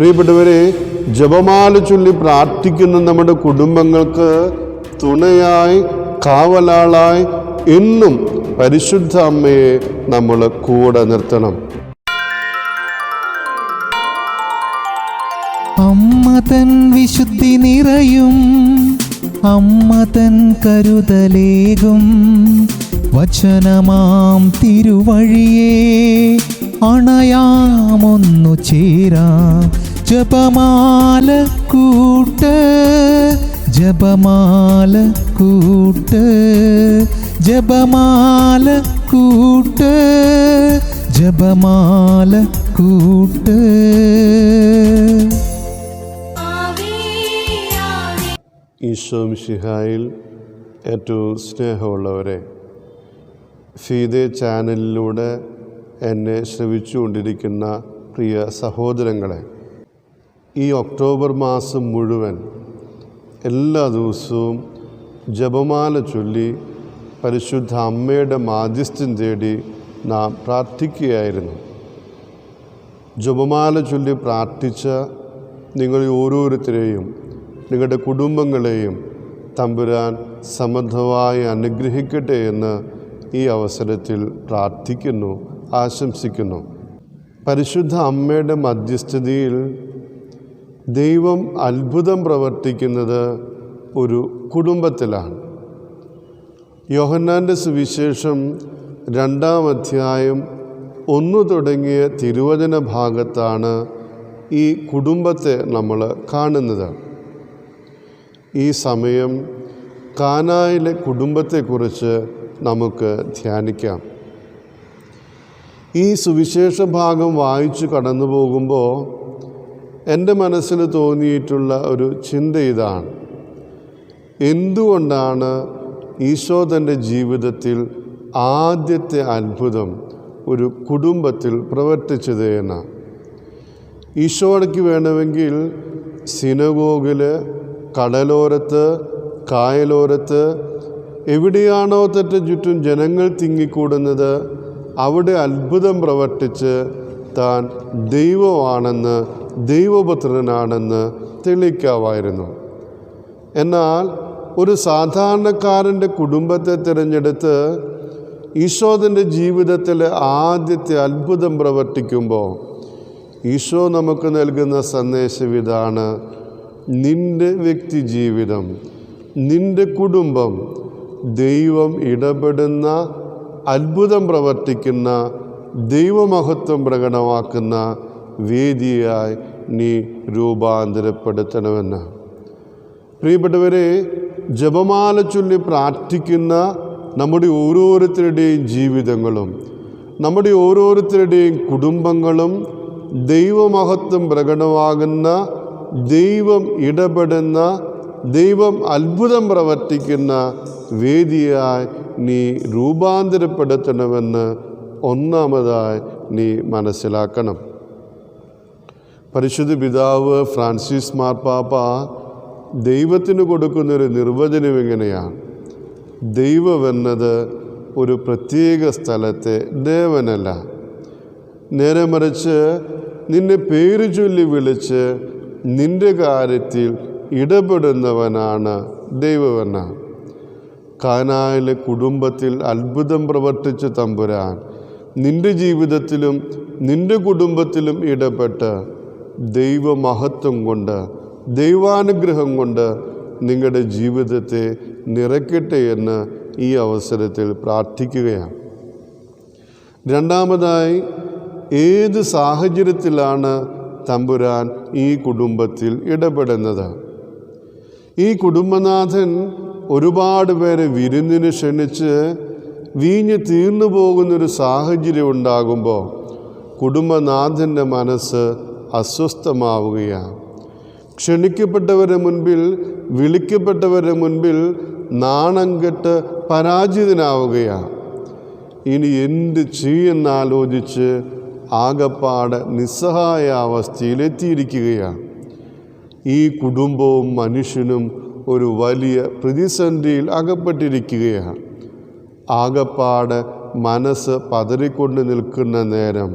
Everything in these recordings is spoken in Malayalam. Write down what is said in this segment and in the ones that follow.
പ്രിയപ്പെട്ടവരെ, ജപമാല ചൊല്ലി പ്രാർത്ഥിക്കുന്ന നമ്മുടെ കുടുംബങ്ങൾക്ക് തുണയായി, കാവലാളായി എന്നും പരിശുദ്ധ അമ്മയെ നമ്മൾ കൂടെ നിർത്തണം. അമ്മ തൻ വിശുദ്ധി നിറയും, അമ്മ തൻ കരുതലേകും വചനമാം തിരുവഴിയെ അണയാമൊന്നു ചേരാം. ജപമാല കൂട്ട്, ജപമാല കൂട്ട്, ജപമാല കൂട്ട്, ജപമാല കൂട്ട്. ഈശോ മിശിഹായിൽ ഏറ്റവും സ്നേഹമുള്ളവരെ, ഫീദേ ചാനലിലൂടെ എന്നെ ശ്രവിച്ചുകൊണ്ടിരിക്കുന്ന പ്രിയ സഹോദരങ്ങളെ, ഈ ഒക്ടോബർ മാസം മുഴുവൻ എല്ലാ ദിവസവും ജപമാല ചൊല്ലി പരിശുദ്ധ അമ്മയുടെ മാധ്യസ്ഥ്യം തേടി നാം പ്രാർത്ഥിക്കുകയായിരുന്നു. ജപമാല ചൊല്ലി പ്രാർത്ഥിച്ച നിങ്ങൾ ഓരോരുത്തരെയും, നിങ്ങളുടെ കുടുംബങ്ങളെയും തമ്പുരാൻ സമൃദ്ധമായി അനുഗ്രഹിക്കട്ടെ എന്ന് ഈ അവസരത്തിൽ പ്രാർത്ഥിക്കുന്നു, ആശംസിക്കുന്നു. പരിശുദ്ധ അമ്മയുടെ മധ്യസ്ഥതയിൽ ദൈവം അത്ഭുതം പ്രവർത്തിക്കുന്നത് ഒരു കുടുംബത്തിലാണ്. യോഹന്നാൻ്റെ സുവിശേഷം 2-ാം അധ്യായം 1 തുടങ്ങിയ തിരുവചന ഭാഗത്താണ് ഈ കുടുംബത്തെ നമ്മൾ കാണുന്നത്. ഈ സമയം കാനായിലെ കുടുംബത്തെക്കുറിച്ച് നമുക്ക് ധ്യാനിക്കാം. ഈ സുവിശേഷ ഭാഗം വായിച്ചു കടന്നു പോകുമ്പോൾ എൻ്റെ മനസ്സിൽ തോന്നിയിട്ടുള്ള ഒരു ചിന്ത ഇതാണ്: എന്തുകൊണ്ടാണ് ഈശോ തൻ്റെ ജീവിതത്തിൽ ആദ്യത്തെ അത്ഭുതം ഒരു കുടുംബത്തിൽ പ്രവർത്തിച്ചത് എന്ന്. ഈശോയ്ക്ക് വേണമെങ്കിൽ സിനഗോഗിൽ, കടലോരത്ത്, കായലോരത്ത്, എവിടെയാണോ ചുറ്റും ജനങ്ങൾ തിങ്ങിക്കൂടുന്നത് അവിടെ അത്ഭുതം പ്രവർത്തിച്ച് താൻ ദൈവമാണെന്ന്, ദൈവപുത്രനാണെന്ന് തെളിയിക്കാമായിരുന്നു. എന്നാൽ ഒരു സാധാരണക്കാരൻ്റെ കുടുംബത്തെ തിരഞ്ഞെടുത്ത് ഈശോ തൻ്റെ ജീവിതത്തിലെ ആദ്യത്തെ അത്ഭുതം പ്രവർത്തിക്കുമ്പോൾ ഈശോ നമുക്ക് നൽകുന്ന സന്ദേശം ഇതാണ്: നിൻ്റെ വ്യക്തി ജീവിതം, നിൻ്റെ കുടുംബം ദൈവം ഇടപെടുന്ന, അത്ഭുതം പ്രവർത്തിക്കുന്ന, ദൈവമഹത്വം പ്രകടമാക്കുന്ന വേദിയായി നീ രൂപാന്തരപ്പെടുത്തണമെന്ന്. പ്രിയപ്പെട്ടവരെ, ജപമാല ചൊല്ലി പ്രാർത്ഥിക്കുന്ന നമ്മുടെ ഓരോരുത്തരുടെയും ജീവിതങ്ങളും, നമ്മുടെ ഓരോരുത്തരുടെയും കുടുംബങ്ങളും ദൈവമഹത്വം പ്രകടമാകുന്ന, ദൈവം ഇടപെടുന്ന, ദൈവം അത്ഭുതം പ്രവർത്തിക്കുന്ന വേദിയായി നീ രൂപാന്തരപ്പെടുത്തണമെന്ന് ഒന്നാമതായി നീ മനസ്സിലാക്കണം. പരിശുദ്ധ പിതാവ് ഫ്രാൻസിസ് മാർപ്പാപ്പ ദൈവത്തിന് കൊടുക്കുന്നൊരു നിർവചനം എങ്ങനെയാണ്: ദൈവമെന്നത് ഒരു പ്രത്യേക സ്ഥലത്തെ ദേവനല്ല, നേരെ മറിച്ച് നിന്നെ പേര് ചൊല്ലി വിളിച്ച് നിൻ്റെ കാര്യത്തിൽ ഇടപെടുന്നവനാണ് ദൈവമെന്ന്. കാനായിലെ കുടുംബത്തിൽ അത്ഭുതം പ്രവർത്തിച്ച തമ്പുരാൻ നിൻ്റെ ജീവിതത്തിലും നിൻ്റെ കുടുംബത്തിലും ഇടപെട്ട് ദൈവമഹത്വം കൊണ്ട്, ദൈവാനുഗ്രഹം കൊണ്ട് നിങ്ങളുടെ ജീവിതത്തെ നിറയ്ക്കട്ടെ എന്ന് ഈ അവസരത്തിൽ പ്രാർത്ഥിക്കുകയാണ്. രണ്ടാമതായി, ഏത് സാഹചര്യത്തിലാണ് തമ്പുരാൻ ഈ കുടുംബത്തിൽ ഇടപെടുന്നത്? ഈ കുടുംബനാഥൻ ഒരുപാട് പേരെ വിരുന്നിന് ക്ഷണിച്ച് വീഞ്ഞ് തീർന്നു പോകുന്നൊരു സാഹചര്യം ഉണ്ടാകുമ്പോൾ കുടുംബനാഥൻ്റെ മനസ്സ് അസ്വസ്ഥമാവുകയാണ്. ക്ഷണിക്കപ്പെട്ടവരുടെ മുൻപിൽ, വിളിക്കപ്പെട്ടവരുടെ മുൻപിൽ നാണം കെട്ട് പരാജിതനാവുകയാണ്. ഇനി എന്ത് ചെയ്യുമെന്നാലോചിച്ച് ആകപ്പാടെ നിസ്സഹായ അവസ്ഥയിലെത്തിയിരിക്കുകയാണ്. ഈ കുടുംബവും മനുഷ്യനും ഒരു വലിയ പ്രതിസന്ധിയിൽ അകപ്പെട്ടിരിക്കുകയാണ്. ആകപ്പാടെ മനസ്സ് പതറിക്കൊണ്ട് നിൽക്കുന്ന നേരം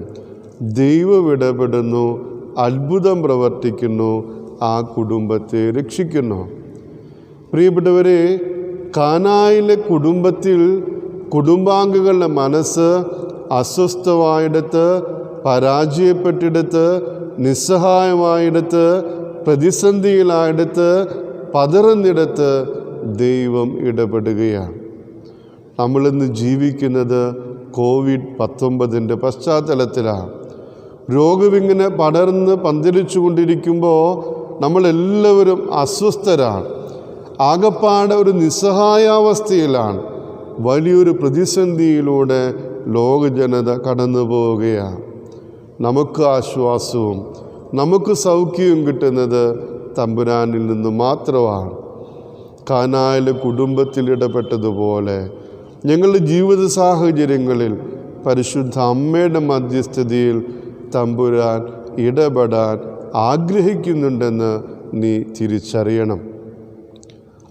ദൈവം ഇടപെടുന്നു, അത്ഭുതം പ്രവർത്തിക്കുന്നു, ആ കുടുംബത്തെ രക്ഷിക്കുന്നു. പ്രിയപ്പെട്ടവരെ, കാനായിലെ കുടുംബത്തിൽ കുടുംബാംഗങ്ങളുടെ മനസ്സ് അസ്വസ്ഥമായിടത്ത്, പരാജയപ്പെട്ടിടത്ത്, നിസ്സഹായമായിടത്ത്, പ്രതിസന്ധിയിലായിടത്ത്, പതറുന്നിടത്ത് ദൈവം ഇടപെടുകയാണ്. നമ്മളിന്ന് ജീവിക്കുന്നത് COVID-19 പശ്ചാത്തലത്തിലാണ്. രോഗമിങ്ങനെ പടർന്ന് പന്തലിച്ചു കൊണ്ടിരിക്കുമ്പോൾ നമ്മളെല്ലാവരും അസ്വസ്ഥരാണ്. ആകപ്പാടെ ഒരു നിസ്സഹായാവസ്ഥയിലാണ്. വലിയൊരു പ്രതിസന്ധിയിലൂടെ ലോകജനത കടന്നു പോവുകയാണ്. നമുക്ക് ആശ്വാസവും നമുക്ക് സൗഖ്യവും കിട്ടുന്നത് തമ്പുരാനിൽ നിന്ന് മാത്രമാണ്. കാനായിലെ കുടുംബത്തിൽ ഇടപെട്ടതുപോലെ ഞങ്ങളുടെ ജീവിത സാഹചര്യങ്ങളിൽ പരിശുദ്ധ അമ്മയുടെ മധ്യസ്ഥതയിൽ തമ്പുരാൻ ഇടപെടാൻ ആഗ്രഹിക്കുന്നുണ്ടെന്ന് നീ തിരിച്ചറിയണം.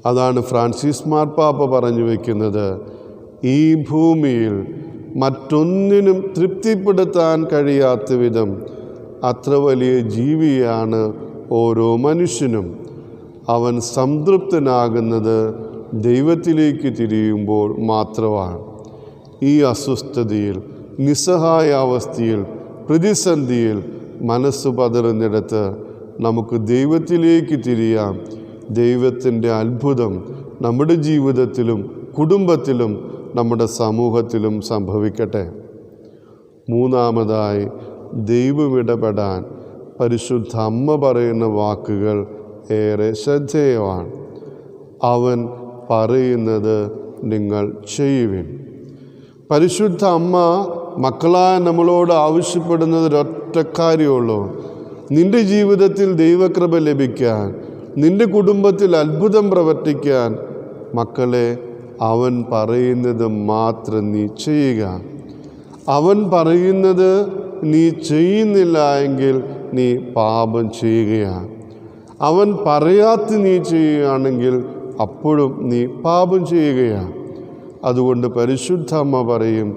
അതാണ് ഫ്രാൻസിസ് മാർപ്പാപ്പ പറഞ്ഞു വയ്ക്കുന്നത്. ഈ ഭൂമിയിൽ മറ്റൊന്നിനും തൃപ്തിപ്പെടുത്താൻ കഴിയാത്ത വിധം അത്ര വലിയ ജീവിയാണ് ഓരോ മനുഷ്യനും. അവൻ സംതൃപ്തനാകുന്നത് ദൈവത്തിലേക്ക് തിരിയുമ്പോൾ മാത്രമാണ്. ഈ അസ്വസ്ഥതയിൽ, നിസ്സഹായാവസ്ഥയിൽ, പ്രതിസന്ധിയിൽ മനസ്സ് പതറുന്നിടത്ത് നമുക്ക് ദൈവത്തിലേക്ക് തിരിയാം. ദൈവത്തിൻ്റെ അത്ഭുതം നമ്മുടെ ജീവിതത്തിലും കുടുംബത്തിലും നമ്മുടെ സമൂഹത്തിലും സംഭവിക്കട്ടെ. മൂന്നാമതായി, ദൈവം ഇടപെടാൻ പരിശുദ്ധ അമ്മ പറയുന്ന വാക്കുകൾ ഏറെ ശ്രദ്ധേയമാണ്. അവൻ പറയുന്നത് നിങ്ങൾ ചെയ്യുവിൻ. പരിശുദ്ധ അമ്മ മക്കളായ നമ്മളോട് ആവശ്യപ്പെടുന്നത് ഒരൊറ്റ കാര്യമുള്ളൂ. നിൻ്റെ ജീവിതത്തിൽ ദൈവകൃപ ലഭിക്കാൻ, നിൻ്റെ കുടുംബത്തിൽ അത്ഭുതം പ്രവർത്തിക്കാൻ മക്കളെ അവൻ പറയുന്നത് മാത്രം നീ ചെയ്യുക. അവൻ പറയുന്നത് നീ ചെയ്യുന്നില്ല എങ്കിൽ നീ പാപം ചെയ്യുകയാണ്. അവൻ പറയാത്ത നീ ചെയ്യുകയാണെങ്കിൽ അപ്പോഴും നീ പാപം ചെയ്യുകയാണ്. അതുകൊണ്ട് പരിശുദ്ധ അമ്മ പറയും,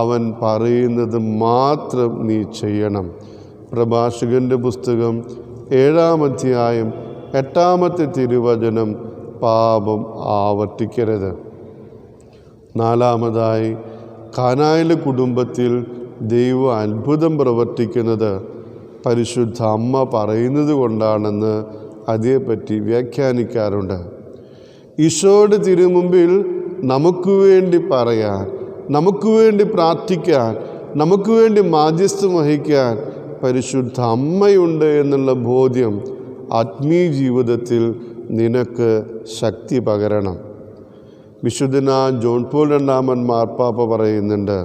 അവൻ പറയുന്നത് മാത്രം നീ ചെയ്യണം. പ്രഭാഷകൻ്റെ പുസ്തകം 7-ാം അധ്യായം 8-ാമത്തെ തിരുവചനം, പാപം ആവർത്തിക്കരുത്. നാലാമതായി, കാനായിലെ കുടുംബത്തിൽ ദൈവം അത്ഭുതം പ്രവർത്തിക്കുന്നത് പരിശുദ്ധ അമ്മ പറയുന്നത് കൊണ്ടാണെന്ന് അതേപ്പറ്റി വ്യാഖ്യാനിക്കാറുണ്ട്. ഈശോയുടെ തിരുമുമ്പിൽ നമുക്ക് വേണ്ടി പറയാൻ, നമുക്ക് വേണ്ടി പ്രാർത്ഥിക്കാൻ, നമുക്ക് വേണ്ടി മാധ്യസ്ഥം വഹിക്കാൻ പരിശുദ്ധ അമ്മയുണ്ട് എന്നുള്ള ബോധ്യം ആത്മീയ ജീവിതത്തിൽ നിനക്ക് ശക്തി പകരണം. വിശുദ്ധനായ ജോൺ പോൾ രണ്ടാമൻ മാർപ്പാപ്പ പറയുന്നുണ്ട്,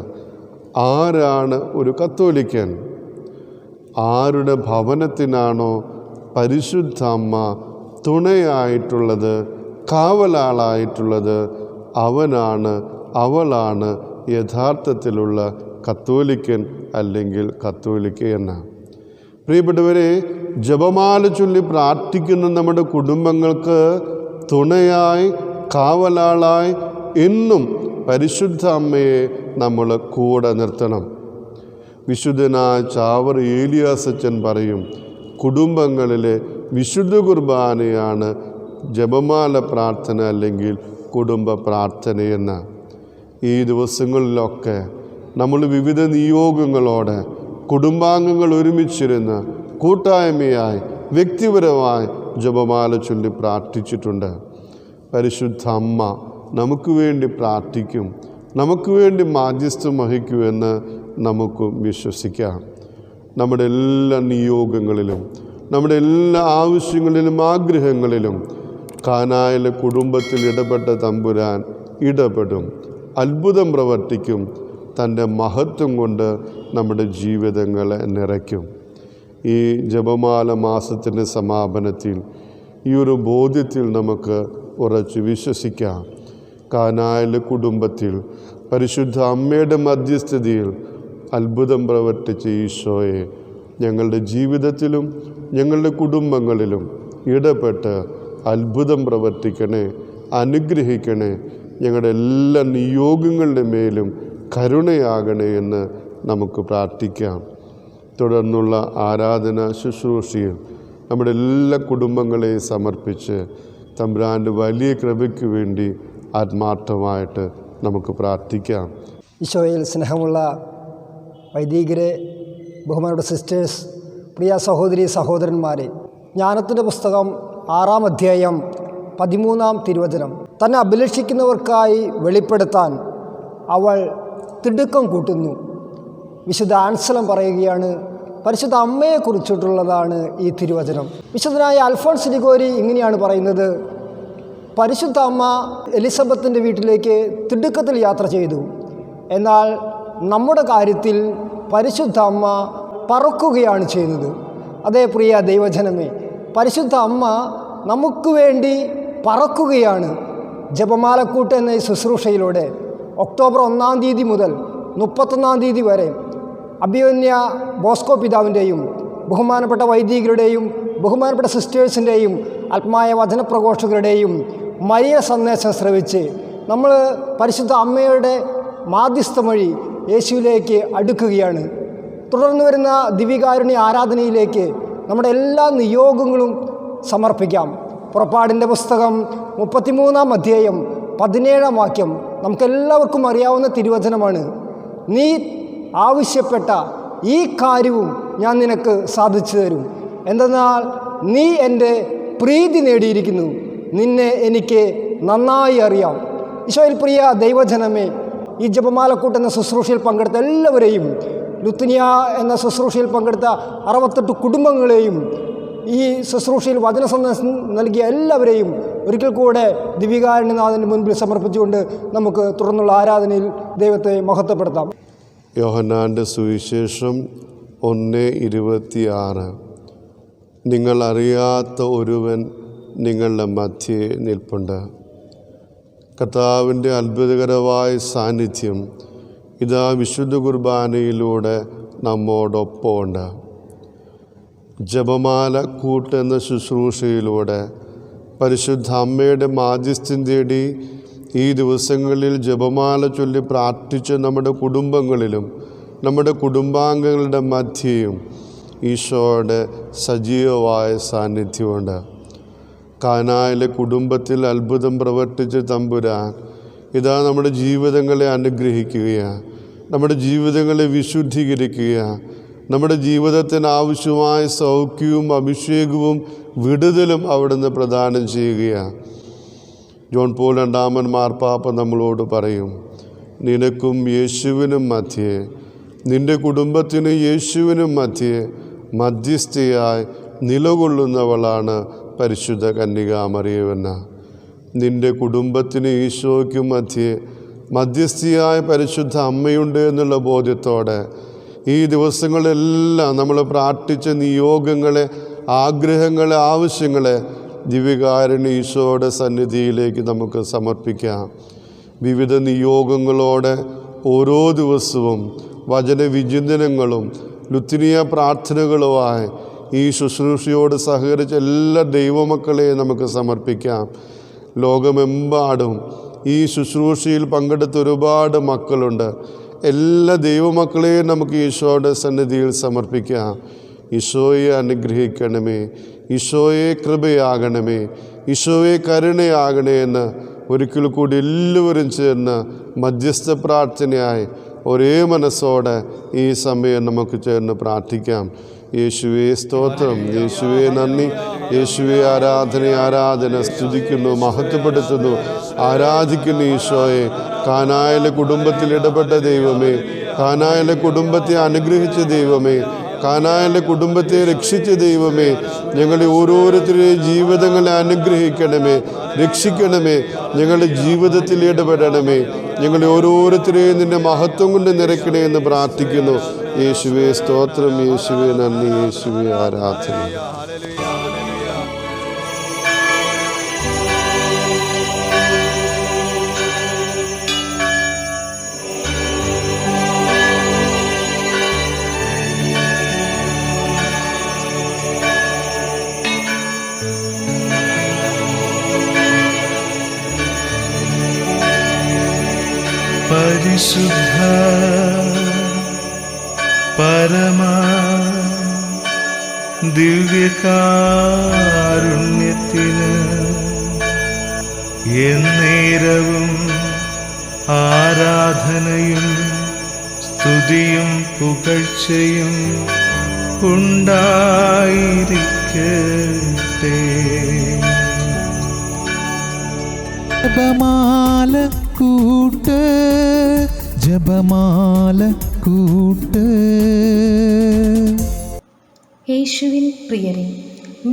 ആരാണ് ഒരു കത്തോലിക്കൻ? ആരുടെ ഭവനത്തിനാണോ പരിശുദ്ധ അമ്മ തുണയായിട്ടുള്ളത്, കാവലാളായിട്ടുള്ളത്, അവനാണ്, അവളാണ് യഥാർത്ഥത്തിലുള്ള കത്തോലിക്കൻ അല്ലെങ്കിൽ കത്തോലിക്ക എന്ന്. പ്രിയപ്പെട്ടവരെ, ജപമാല ചൊല്ലി പ്രാർത്ഥിക്കുന്ന നമ്മുടെ കുടുംബങ്ങൾക്ക് തുണയായി, കാവലാളായി എന്നും പരിശുദ്ധ അമ്മയെ നമ്മൾ കൂടെ നിർത്തണം. വിശുദ്ധനായ ചാവർ ഏലിയാസച്ചൻ പറയും, കുടുംബങ്ങളിലെ വിശുദ്ധ കുർബാനയാണ് ജപമാല പ്രാർത്ഥന അല്ലെങ്കിൽ കുടുംബ പ്രാർത്ഥനയെന്ന്. ഈ ദിവസങ്ങളിലൊക്കെ നമ്മൾ വിവിധ നിയോഗങ്ങളോടെ കുടുംബാംഗങ്ങൾ ഒരുമിച്ചിരുന്ന് കൂട്ടായ്മയായി വ്യക്തിപരമായി ജപമാല ചൊല്ലി പ്രാർത്ഥിച്ചിട്ടുണ്ട്. പരിശുദ്ധ അമ്മ നമുക്ക് വേണ്ടി പ്രാർത്ഥിക്കും, നമുക്ക് വേണ്ടി മാധ്യസ്ഥം വഹിക്കുമെന്ന് നമുക്കും വിശ്വസിക്കാം. നമ്മുടെ എല്ലാ നിയോഗങ്ങളിലും, നമ്മുടെ എല്ലാ ആവശ്യങ്ങളിലും ആഗ്രഹങ്ങളിലും കാനായിലെ കുടുംബത്തിൽ ഇടപെട്ട തമ്പുരാൻ ഇടപെടും, അത്ഭുതം പ്രവർത്തിക്കും, തൻ്റെ മഹത്വം കൊണ്ട് നമ്മുടെ ജീവിതങ്ങളെ നിറയ്ക്കും. ഈ ജപമാല മാസത്തിൻ്റെ സമാപനത്തിൽ ഈ ഒരു ബോധ്യത്തിൽ നമുക്ക് ഉറച്ചു വിശ്വസിക്കാം. കാനായിലെ കുടുംബത്തിൽ പരിശുദ്ധ അമ്മയുടെ മധ്യസ്ഥതയിൽ അത്ഭുതം പ്രവർത്തിച്ച ഈശോയെ ഞങ്ങളുടെ ജീവിതത്തിലും ഞങ്ങളുടെ കുടുംബങ്ങളിലും ഇടപെട്ട് അത്ഭുതം പ്രവർത്തിക്കണേ, അനുഗ്രഹിക്കണേ. ഞങ്ങളുടെ എല്ലാ നിയോഗങ്ങളുടെ മേലും കരുണയാകണേ എന്ന് നമുക്ക് പ്രാർത്ഥിക്കാം. തുടർന്നുള്ള ആരാധന ശുശ്രൂഷയിൽ നമ്മുടെ എല്ലാ കുടുംബങ്ങളെയും സമർപ്പിച്ച് തമ്പുരാൻ്റെ വലിയ കൃപയ്ക്ക് വേണ്ടി ആത്മാർത്ഥമായിട്ട് നമുക്ക് പ്രാർത്ഥിക്കാം. ഈശോയിൽ സ്നേഹമുള്ള വൈദികരെ, ബഹുമാനപ്പെട്ട സിസ്റ്റേഴ്സ്, പ്രിയ സഹോദരി സഹോദരന്മാരെ, ജ്ഞാനത്തിൻ്റെ പുസ്തകം 6-ാം അധ്യായം 13-ാം തിരുവചനം. തന്നെ അഭിലഷിക്കുന്നവർക്കായി വെളിപ്പെടുത്താൻ അവൾ തിടുക്കം കൂട്ടുന്നു. വിശുദ്ധ ആൻസലം പറയുകയാണ്, പരിശുദ്ധ അമ്മയെക്കുറിച്ചിട്ടുള്ളതാണ് ഈ തിരുവചനം. വിശുദ്ധനായ അൽഫോൺസ് ലിഗോരി ഇങ്ങനെയാണ് പറയുന്നത്: പരിശുദ്ധ അമ്മ എലിസബത്തിൻ്റെ വീട്ടിലേക്ക് തിടുക്കത്തിൽ യാത്ര ചെയ്തു. എന്നാൽ നമ്മുടെ കാര്യത്തിൽ പരിശുദ്ധ അമ്മ പറക്കുകയാണ് ചെയ്യുന്നത്. അതേ പ്രിയ ദൈവജനമേ, പരിശുദ്ധ അമ്മ നമുക്ക് വേണ്ടി പറക്കുകയാണ്. ജപമാലക്കൂട്ട് എന്ന ഈ ശുശ്രൂഷയിലൂടെ ഒക്ടോബർ 1-ാം തീയതി മുതൽ 31-ാം തീയതി വരെ അഭിമന്യ ബോസ്കോ പിതാവിൻ്റെയും ബഹുമാനപ്പെട്ട വൈദികരുടെയും ബഹുമാനപ്പെട്ട സിസ്റ്റേഴ്സിൻ്റെയും ആത്മായ വചനപ്രഘോഷകരുടെയും മരിയ സന്ദേശം ശ്രവിച്ച് നമ്മൾ പരിശുദ്ധ അമ്മയുടെ മാധ്യസ്ഥം വഴി യേശുവിലേക്ക് അടുക്കുകയാണ്. തുടർന്ന് വരുന്ന ദിവ്യകാരുണ്യ ആരാധനയിലേക്ക് നമ്മുടെ എല്ലാ നിയോഗങ്ങളും സമർപ്പിക്കാം. പുറപ്പാടിൻ്റെ പുസ്തകം 33-ാം അധ്യായം 17-ാം വാക്യം നമുക്കെല്ലാവർക്കും അറിയാവുന്ന തിരുവചനമാണ്: നീ ആവശ്യപ്പെട്ട ഈ കാര്യവും ഞാൻ നിനക്ക് സാധിച്ചു തരും. എന്തെന്നാൽ നീ എൻ്റെ പ്രീതി നേടിയിരിക്കുന്നു, നിന്നെ എനിക്ക് നന്നായി അറിയാം. ഈശോയിൽ പ്രിയ ദൈവജനമേ, ഈ ജപമാലക്കൂട്ട് എന്ന ശുശ്രൂഷയിൽ പങ്കെടുത്ത എല്ലാവരെയും, ലുത്തിനിയ എന്ന ശുശ്രൂഷയിൽ പങ്കെടുത്ത 68 കുടുംബങ്ങളെയും, ഈ ശുശ്രൂഷയിൽ വചന സന്ദേശം നൽകിയ എല്ലാവരെയും ഒരിക്കൽ കൂടെ ദിവ്യകാരുണ്യനാഥൻ്റെ മുൻപിൽ സമർപ്പിച്ചുകൊണ്ട് നമുക്ക് തുടർന്നുള്ള ആരാധനയിൽ ദൈവത്തെ മഹത്വപ്പെടുത്താം. യോഹന്നാൻ്റെ സുവിശേഷം 1:26. നിങ്ങൾ അറിയാത്ത ഒരുവൻ നിങ്ങളുടെ മധ്യേ നിൽപ്പുണ്ട്. കർത്താവിൻ്റെ അത്ഭുതകരമായ സാന്നിധ്യം ഇതാ വിശുദ്ധ കുർബാനയിലൂടെ നമ്മോടൊപ്പമുണ്ട്. ജപമാല കൂട്ട് എന്ന ശുശ്രൂഷയിലൂടെ പരിശുദ്ധ അമ്മയുടെ മാധ്യസ്ഥ്യം തേടി ഈ ദിവസങ്ങളിൽ ജപമാല ചൊല്ലി പ്രാർത്ഥിച്ച് നമ്മുടെ കുടുംബങ്ങളിലും നമ്മുടെ കുടുംബാംഗങ്ങളുടെ മധ്യയും ഈശോയുടെ സജീവമായ സാന്നിധ്യമുണ്ട്. കാനായിലെ കുടുംബത്തിൽ അത്ഭുതം പ്രവർത്തിച്ച തമ്പുരാൻ ഇതാ നമ്മുടെ ജീവിതങ്ങളെ അനുഗ്രഹിക്കുകയാണ്, നമ്മുടെ ജീവിതങ്ങളെ വിശുദ്ധീകരിക്കുകയാണ്, നമ്മുടെ ജീവിതത്തിന് ആവശ്യമായ സൗഖ്യവും അഭിഷേകവും വിടുതലും അവിടുന്ന് പ്രദാനം ചെയ്യുകയാണ്. ജോൺ പോൾ 2-ാമൻ മാർപ്പാപ്പ നമ്മളോട് പറയും: നിനക്കും യേശുവിനും മധ്യേ, നിൻ്റെ കുടുംബത്തിനും യേശുവിനും മധ്യേ മധ്യസ്ഥയായി നിലകൊള്ളുന്നവളാണ് പരിശുദ്ധ കന്യകാമറിയമെന്ന. നിൻ്റെ കുടുംബത്തിന് ഈശോയ്ക്കും മധ്യേ മധ്യസ്ഥയായ പരിശുദ്ധ അമ്മയുണ്ട് എന്നുള്ള ബോധ്യത്തോടെ ഈ ദിവസങ്ങളെല്ലാം നമ്മൾ പ്രാർത്ഥിച്ച നിയോഗങ്ങളെ, ആഗ്രഹങ്ങളെ, ആവശ്യങ്ങളെ ദിവ്യകാരുണ്യ ഈശോയുടെ സന്നിധിയിലേക്ക് നമുക്ക് സമർപ്പിക്കാം. വിവിധ നിയോഗങ്ങളോടെ ഓരോ ദിവസവും വചനവിചിന്തനങ്ങളും ലുത്തിനിയ പ്രാർത്ഥനകളുമായി ഈ ശുശ്രൂഷയോട് സഹകരിച്ച എല്ലാ ദൈവമക്കളെയും നമുക്ക് സമർപ്പിക്കാം. ലോകമെമ്പാടും ഈ ശുശ്രൂഷയിൽ പങ്കെടുത്ത ഒരുപാട് മക്കളുണ്ട്. എല്ലാ ദൈവമക്കളെയും നമുക്ക് ഈശോയുടെ സന്നിധിയിൽ സമർപ്പിക്കാം. ഈശോയെ അനുഗ്രഹിക്കണമേ, ഈശോയെ കൃപയാകണമേ, ഈശോയെ കരുണയാകണേ എന്ന് ഒരിക്കൽ കൂടി എല്ലാവരും ചേർന്ന് മധ്യസ്ഥ പ്രാർത്ഥനയായി ഒരേ മനസ്സോടെ ഈ സമയം നമുക്ക് ചേർന്ന് പ്രാർത്ഥിക്കാം. യേശുവേ സ്തോത്രം, യേശുവേ നന്ദി, യേശുവേ ആരാധന സ്തുതിക്കുന്നു, മഹത്വപ്പെടുത്തുന്നു, ആരാധിക്കുന്നു. ഈശോയെ, കാനായിലെ കുടുംബത്തിൽ ഇടപെട്ട ദൈവമേ, കാനായിലെ കുടുംബത്തെ അനുഗ്രഹിച്ച ദൈവമേ, കാനായിലെ കുടുംബത്തെ രക്ഷിച്ച ദൈവമേ, ഞങ്ങളെ ഓരോരുത്തരുടെയും ജീവിതങ്ങളെ അനുഗ്രഹിക്കണമേ, രക്ഷിക്കണമേ, ഞങ്ങളുടെ ജീവിതത്തിൽ ഇടപെടണമേ, ഞങ്ങളെ ഓരോരുത്തരെയും നിൻ്റെ മഹത്വം കൊണ്ട് നിറയ്ക്കണേ എന്ന് പ്രാർത്ഥിക്കുന്നു. യേശുവേ സ്തോത്രം, യേശുവേ നന്ദി, യേശുവേ ആരാധന. പരിശുദ്ധ പരമ ദിവ്യകാരുണ്യത്തിന് എന്നേരവും ആരാധനയും സ്തുതിയും പുകഴ്ചയും ഉണ്ടായിരിക്കട്ടെ. ജപമാല കൂട്ട്, ജപമാല കൂട്ട്. യേശുവിൻ പ്രിയരെ,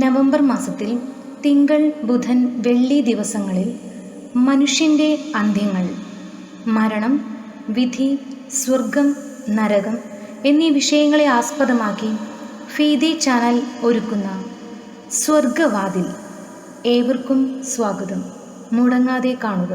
നവംബർ മാസത്തിൽ തിങ്കൾ, ബുധൻ, വെള്ളി ദിവസങ്ങളിൽ മനുഷ്യൻ്റെ അന്ത്യങ്ങൾ, മരണം, വിധി, സ്വർഗം, നരകം എന്നീ വിഷയങ്ങളെ ആസ്പദമാക്കി ഫീദി ചാനൽ ഒരുക്കുന്ന സ്വർഗവാതിൽ, ഏവർക്കും സ്വാഗതം. മുടങ്ങാതെ കാണുക.